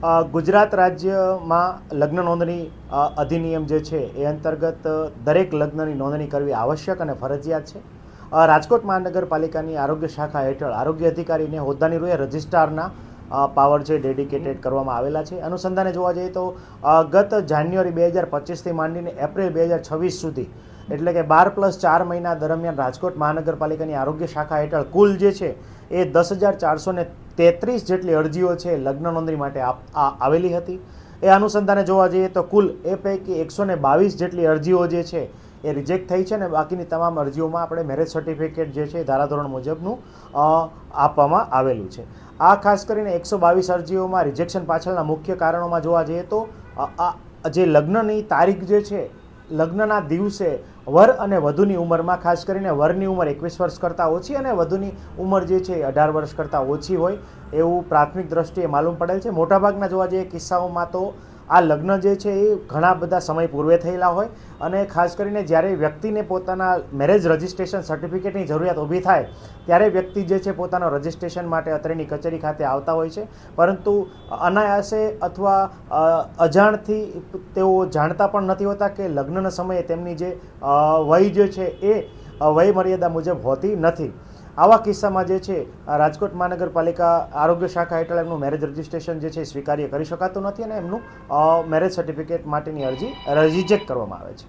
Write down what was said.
ગુજરાત રાજ્યમાં લગ્ન નોંધણી અધિનિયમ જે છે એ અંતર્ગત દરેક લગ્નની નોંધણી કરવી આવશ્યક અને ફરજિયાત છે. રાજકોટ મહાનગરપાલિકાની આરોગ્ય શાખા હેઠળ આરોગ્ય અધિકારીને હોદ્દાની રૂએ રજિસ્ટ્રારના પાવર છે ડેડિકેટેડ કરવામાં આવેલા છે. અનુસંધાને જોવા જઈએ તો ગત જાન્યુઆરી 2025થી માંડીને એપ્રિલ 2026 સુધી એટલે કે 12+4 મહિના દરમિયાન રાજકોટ મહાનગરપાલિકાની આરોગ્ય શાખા હેઠળ કુલ જે છે એ 10,433 જેટલી અરજીઓ છે લગ્ન નોંધણી માટે આવેલી હતી. એ અનુસંધાને જોવા જઈએ તો કુલ એ પૈકી 122 જેટલી અરજીઓ જે છે એ રિજેક્ટ થઈ છે અને બાકીની તમામ અરજીઓમાં આપણે મેરેજ સર્ટિફિકેટ જે છે ધારાધોરણ મુજબનું આપવામાં આવેલું છે. આ ખાસ કરીને 122 અરજીઓમાં રિજેક્શન પાછળના મુખ્ય કારણોમાં જોવા જઈએ તો જે લગ્નની તારીખ જે છે લગ્નના દિવસે વર અને વધુની ઉંમરમાં ખાસ કરીને વરની ઉંમર 21 વર્ષ કરતાં ઓછી અને વધુની ઉંમર જે છે 18 વર્ષ કરતાં ઓછી હોય એવું પ્રાથમિક દ્રષ્ટિએ માલુમ પડેલ છે. મોટાભાગના જોવા જઈએ કિસ્સાઓમાં તો આ લગ્ન જે છે એ ઘણા બધા સમય પૂર્વે થયેલા હોય અને ખાસ કરીને જ્યારે વ્યક્તિને પોતાના મેરેજ રજિસ્ટ્રેશન સર્ટિફિકેટની જરૂરિયાત ઊભી થાય ત્યારે વ્યક્તિ જે છે પોતાના રજિસ્ટ્રેશન માટે અત્રેની કચેરી ખાતે આવતા હોય છે. પરંતુ અનાયાસે અથવા અજાણથી તેઓ જાણતા પણ નથી હોતા કે લગ્નના સમયે તેમની જે વય જે છે એ વય મર્યાદા મુજબ હોતી નથી. આવા કિસ્સામાં જે છે રાજકોટ મહાનગરપાલિકા આરોગ્ય શાખા હેઠળ એમનું મેરેજ રજિસ્ટ્રેશન જે છે સ્વીકાર્ય કરી શકાતું નથી અને એમનું મેરેજ સર્ટિફિકેટ માટેની અરજી રિજેક્ટ કરવામાં આવે છે.